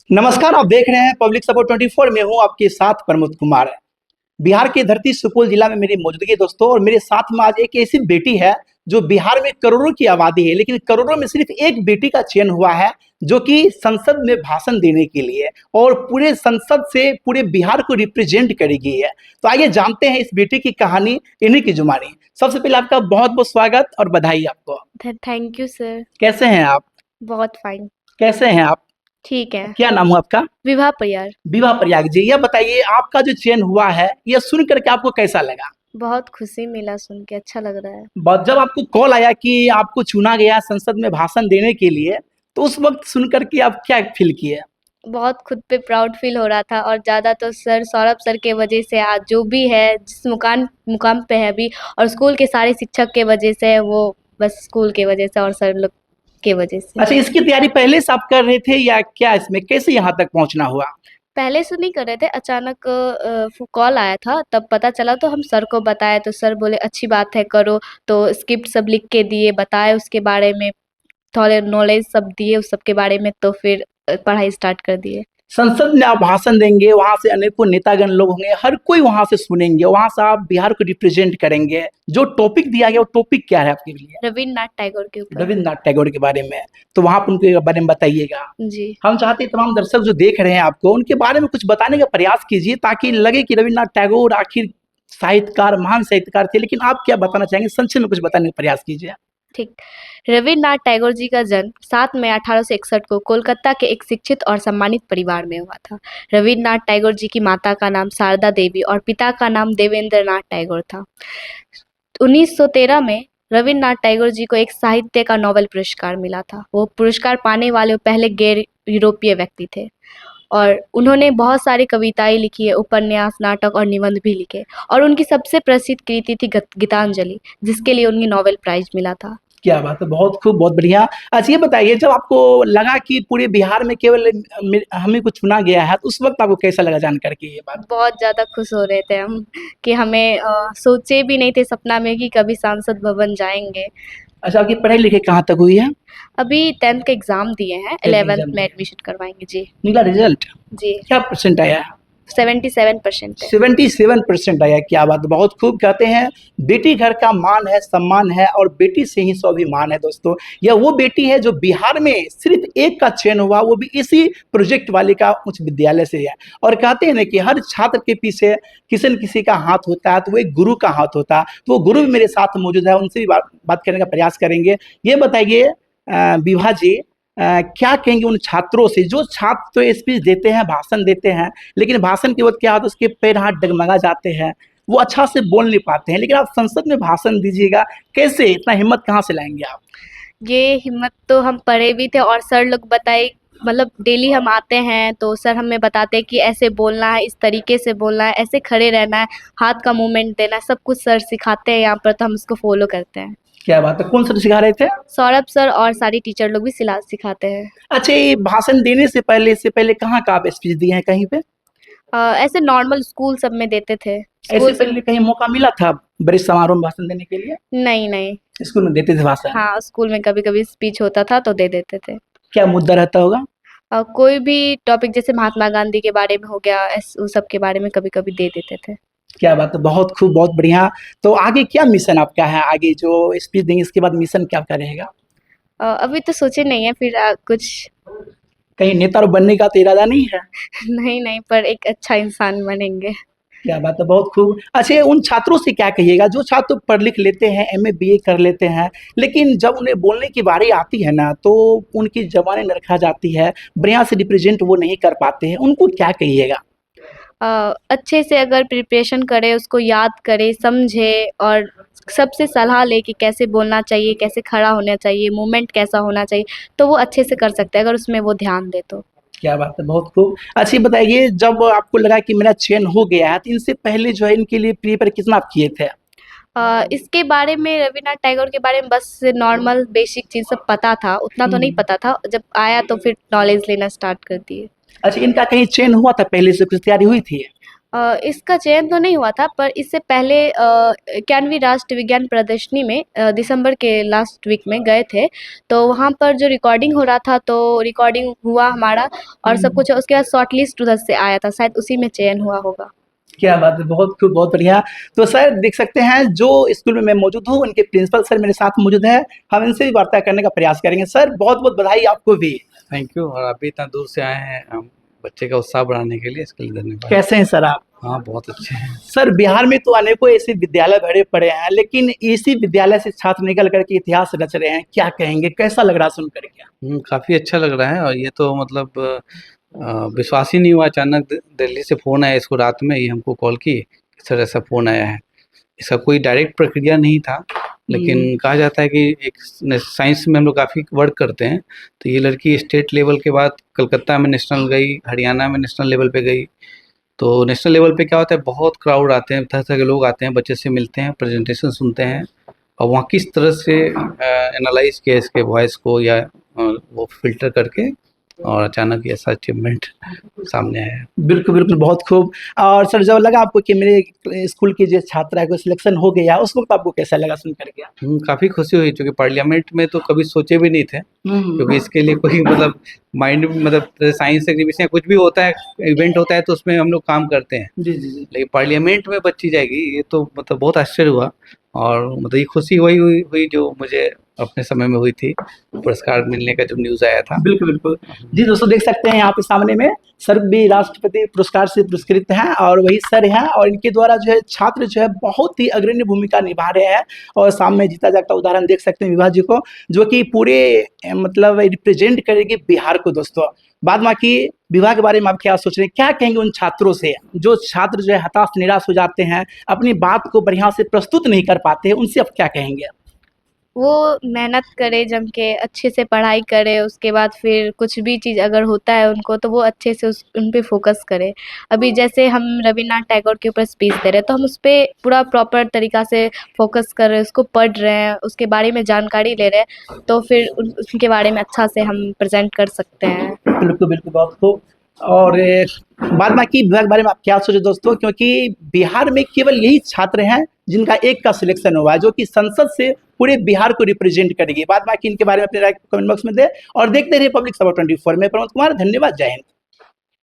नमस्कार, आप देख रहे हैं पब्लिक सपोर्ट 24। में हूं आपके साथ प्रमोद कुमार। बिहार की धरती सुपौल जिला में मेरी मौजूदगी है दोस्तों, और मेरे साथ में आज एक ऐसी बेटी है जो बिहार में करोड़ों की आबादी है, लेकिन करोड़ों में सिर्फ एक बेटी का चयन हुआ है जो कि संसद में भाषण देने के लिए और पूरे संसद से पूरे बिहार को रिप्रेजेंट करेगी है। तो आइए जानते हैं इस बेटी की कहानी, इन्हीं की जुबानी। सबसे पहले आपका बहुत बहुत स्वागत और बधाई आपको। Thank you sir. कैसे हैं आप? बहुत फाइन। कैसे हैं आप? ठीक है। क्या नाम हुआ आपका? विभा परियार। विवाह प्रयाग जी, यह बताइए आपका जो चयन हुआ है यह सुन करके आपको कैसा लगा? बहुत खुशी मिला, सुन के अच्छा लग रहा है। जब आपको कॉल आया कि आपको चुना गया संसद में भाषण देने के लिए, तो उस वक्त सुन करके आप क्या फील किए? बहुत खुद पे प्राउड फील हो रहा था, और ज़्यादा तो सर सौरभ सर के वजह से आज जो भी है, जिस मुकाम मुकाम पे है अभी, और स्कूल के सारे शिक्षक के वजह से है वो, बस स्कूल के वजह से और सर लोग के वजह से। अच्छा, इसकी तैयारी पहले से आप कर रहे थे या क्या? इसमें कैसे यहाँ तक पहुँचना हुआ? पहले से नहीं कर रहे थे, अचानक कॉल आया था तब पता चला, तो हम सर को बताए तो सर बोले अच्छी बात है करो। तो स्क्रिप्ट सब लिख के दिए, बताए उसके बारे में, थोड़े नॉलेज सब दिए उस सब के बारे में, तो फिर पढ़ाई स्टार्ट कर दिए। संसद में आप भाषण देंगे, वहां से अनेकों नेतागण लोग होंगे, हर कोई वहां से सुनेंगे, वहां से आप बिहार को रिप्रेजेंट करेंगे। जो टॉपिक दिया गया वो टॉपिक क्या है आपके लिए? रविन्द्रनाथ टैगोर के ऊपर। रविन्द्रनाथ टैगोर के बारे में। तो वहां पर उनके बारे में बताइएगा। जी। हम चाहते हैं तमाम दर्शक जो देख रहे हैं आपको, उनके बारे में कुछ बताने का प्रयास कीजिए ताकि लगे कि रविन्द्रनाथ टैगोर आखिर साहित्यकार, महान साहित्यकार थे। लेकिन आप क्या बताना चाहेंगे, संक्षेप में कुछ बताने का प्रयास कीजिए। ठीक। रविन्द्रनाथ टैगोर जी का जन्म 7 मई 1861 को कोलकाता के एक शिक्षित और सम्मानित परिवार में हुआ था। रविन्द्रनाथ टैगोर जी की माता का नाम शारदा देवी और पिता का नाम देवेंद्रनाथ टैगोर था। 1913 में रविन्द्रनाथ टैगोर जी को एक साहित्य का नोबेल पुरस्कार मिला था। वो पुरस्कार पाने वाले पहले गैर यूरोपीय व्यक्ति थे, और उन्होंने बहुत सारी कविताएं लिखी है, उपन्यास, नाटक और निबंध भी लिखे, और उनकी सबसे प्रसिद्ध कृति थी गीतांजलि, जिसके लिए उन्हें नोबेल प्राइज मिला था। क्या बात है, बहुत खूब, बहुत बढ़िया। अच्छा, ये बताइए, जब आपको लगा कि पूरे बिहार में केवल हमें को चुना गया है, तो उस वक्त आपको कैसा लगा जान करके ये बात? बहुत ज़्यादा खुश हो रहे थे हम, कि हमें सोचे भी नहीं थे सपना में कि कभी सांसद भवन जाएंगे। अच्छा, आपकी पढ़ाई लिखाई कहाँ तक हुई है? अभी 10th के एग्ज़ाम दिए हैं, 11th में एडमिशन करवाएंगे। जी। निकला रिजल्ट? जी। क्या परसेंट आया है? 77% है। 77% आया। क्या बात, बहुत खूब। कहते हैं बेटी घर का मान है, सम्मान है, और बेटी से ही स्वाभिमान है। दोस्तों, यह वो बेटी है जो बिहार में सिर्फ एक का चयन हुआ, वो भी इसी प्रोजेक्ट वाले का उच्च विद्यालय से है। और कहते हैं ना कि हर छात्र के पीछे किसी न किसी का हाथ होता है, तो वो एक गुरु का हाथ होता है। तो वो गुरु भी मेरे साथ मौजूद है, उनसे भी बात करने का प्रयास करेंगे। ये बताइए विभा जी, क्या कहेंगे उन छात्रों से, जो छात्र तो स्पीच देते हैं, भाषण देते हैं, लेकिन भाषण के वक्त क्या होता है, उसके पैर हाथ डगमगा जाते हैं, वो अच्छा से बोल नहीं पाते हैं, लेकिन आप संसद में भाषण दीजिएगा, कैसे, इतना हिम्मत कहाँ से लाएंगे आप? ये हिम्मत तो हम पढ़े भी थे, और सर लोग बताए, मतलब डेली हम आते हैं तो सर हमें बताते हैं कि ऐसे बोलना है, इस तरीके से बोलना है, ऐसे खड़े रहना है, हाथ का मूवमेंट देना है, सब कुछ सर सिखाते हैं यहाँ पर, तो हम उसको फॉलो करते हैं। क्या बात है, कौन सर सिखा रहे थे? सौरभ सर और सारी टीचर लोग भी सिखाते हैं। अच्छा, ये भाषण देने से पहले, कहाँ का आप स्पीच दिए हैं, कहीं पे? ऐसे नॉर्मल स्कूल सब में देते थे। ऐसे स्कूल से पहले कहीं मौका मिला था बड़े समारोह में भाषण देने के लिए? नहीं नहीं। स्कूल में देते थे भाषण? हाँ, स्कूल में कभी कभी स्पीच होता था तो दे देते थे। क्या मुद्दा रहता होगा? कोई भी टॉपिक, जैसे महात्मा गांधी के बारे में हो गया, उस सब के बारे में कभी कभी दे देते थे। क्या बात है, बहुत खूब, बहुत बढ़िया। तो आगे क्या मिशन आपका है? आगे जो स्पीच देंगे इसके बाद मिशन क्या आपका रहेगा? अभी तो सोचे नहीं है, फिर कुछ कहीं नेता बनने का तो इरादा नहीं है? नहीं नहीं, पर एक अच्छा इंसान बनेंगे। क्या बात है, बहुत खूब। अच्छा, उन छात्रों से क्या कहिएगा जो छात्र पढ़ लिख लेते हैं, एमए बीए कर लेते हैं, लेकिन जब उन्हें बोलने की बारी आती है ना, तो उनकी जबानें नरखा जाती है, बढ़िया से रिप्रेजेंट वो नहीं कर पाते हैं, उनको क्या कहिएगा? अच्छे से अगर प्रिपरेशन करे, उसको याद करे, समझे, और सबसे सलाह ले कि कैसे बोलना चाहिए, कैसे खड़ा होना चाहिए, मूवमेंट कैसा होना चाहिए, तो वो अच्छे से कर सकते हैं अगर उसमें वो ध्यान दे तो। क्या बात है, बहुत खूब। अच्छा, ये बताइए, जब आपको लगा कि मेरा चयन हो गया है, तो इनसे पहले जो है इनके लिए प्रिपेयर कितना आप किए थे? इसके बारे में, रविन्द्रनाथ टैगोर के बारे में बस नॉर्मल बेसिक चीज़ सब पता था, उतना तो नहीं पता था, जब आया तो फिर नॉलेज लेना स्टार्ट कर दिए। अच्छा, इनका कहीं चयन हुआ था, पहले से कुछ तैयारी हुई थी? इसका चयन तो नहीं हुआ था, पर इससे पहले 91वीं राष्ट्रीय विज्ञान प्रदर्शनी में दिसंबर के लास्ट वीक में गए थे। तो वहाँ पर जो रिकॉर्डिंग हो रहा था, तो रिकॉर्डिंग हुआ हमारा और सब कुछ, उसके बाद शॉर्ट लिस्ट उधर से आया था, शायद उसी में चयन हुआ होगा। क्या बात है, बहुत खूब, बहुत बढ़िया। तो सर देख सकते हैं जो स्कूल में मैं मौजूद हूँ, उनके प्रिंसिपल सर मेरे साथ मौजूद हैं। हम इनसे भी वार्ता करने का प्रयास करेंगे। सर बहुत बहुत बधाई आपको भी। Thank you. और आप भी इतना दूर से आए हैं हम बच्चे का उत्साह बढ़ाने के लिए, इसके लिए धन्यवाद। कैसे हैं सर आप? हाँ, बहुत अच्छे हैं। सर बिहार में तो अनेकों ऐसे विद्यालय भरे पड़े हैं, लेकिन इसी विद्यालय से छात्र निकल करके इतिहास रच रहे हैं, क्या कहेंगे, कैसा लग रहा सुन करके? काफ़ी अच्छा लग रहा है। और ये तो मतलब विश्वास ही नहीं हुआ, अचानक दिल्ली से फ़ोन आया इसको रात में ही हमको कॉल की, सर ऐसा फ़ोन आया है। इसका कोई डायरेक्ट प्रक्रिया नहीं था, लेकिन कहा जाता है कि एक साइंस में हम लोग काफ़ी वर्क करते हैं। तो ये लड़की स्टेट लेवल के बाद कलकत्ता में नेशनल गई, हरियाणा में नेशनल लेवल पे गई। तो नेशनल लेवल पे क्या होता है, बहुत क्राउड आते हैं, तरह तरह के लोग आते हैं, बच्चे से मिलते हैं, प्रेजेंटेशन सुनते हैं और वहाँ किस तरह से एनालाइज किया इसके वॉइस को या वो फिल्टर करके, और अचानक ये ऐसा अचीवमेंट सामने आया। बिल्कुल बिल्कुल, बहुत खूब। और सर जब लगा आपको कि मेरे स्कूल की जो छात्रा है को सिलेक्शन हो गया, उस वक्त आपको कैसा लगा सुन करके? काफ़ी खुशी हुई, क्योंकि पार्लियामेंट में तो कभी सोचे भी नहीं थे, क्योंकि इसके लिए कोई मतलब माइंड मतलब साइंस एग्जीबिशन या कुछ भी होता है, इवेंट होता है तो उसमें हम लोग काम करते हैं। जी जी जी। लेकिन पार्लियामेंट में बच्ची जाएगी, ये तो मतलब बहुत आश्चर्य हुआ। और मतलब ये खुशी वही हुई जो मुझे अपने समय में हुई थी, पुरस्कार मिलने का जब न्यूज़ आया था। बिल्कुल बिल्कुल। जी दोस्तों, देख सकते हैं यहाँ पे सामने में सर भी राष्ट्रपति पुरस्कार से पुरस्कृत हैं और वही सर हैं, और इनके द्वारा जो है छात्र जो है बहुत ही अग्रणी भूमिका निभा रहे हैं। और सामने जीता जागता उदाहरण देख सकते हैं विभा जी को, जो कि पूरे मतलब रिप्रेजेंट करेगी बिहार को दोस्तों। बाद बाकी विवाह के बारे में आप क्या सोच रहे हैं, क्या कहेंगे उन छात्रों से जो छात्र जो है हताश निराश हो जाते हैं, अपनी बात को बढ़िया से प्रस्तुत नहीं कर पाते हैं, उनसे आप क्या कहेंगे? वो मेहनत करे, जम के अच्छे से पढ़ाई करे, उसके बाद फिर कुछ भी चीज़ अगर होता है उनको, तो वो अच्छे से उन पे फोकस करे। अभी जैसे हम रविन्द्रनाथ टैगोर के ऊपर स्पीच दे रहे हैं, तो हम उस पर पूरा प्रॉपर तरीक़ा से फोकस कर रहे हैं, उसको पढ़ रहे हैं, उसके बारे में जानकारी ले रहे हैं, तो फिर उनके बारे में अच्छा से हम प्रेजेंट कर सकते हैं। बिल्कुल बिल्कुल, बहुत खूब। और बाद बाकी विभाग के बारे में आप क्या सोचे दोस्तों, क्योंकि बिहार में केवल यही छात्र हैं जिनका एक का सिलेक्शन हुआ है, जो कि संसद से पूरे बिहार को रिप्रेजेंट करेगी। बाद बाकी इनके बारे में अपने राय कमेंट बॉक्स में दें और देखते रहिए पब्लिक खबर 24 में। प्रमोद कुमार, धन्यवाद, जय हिंद।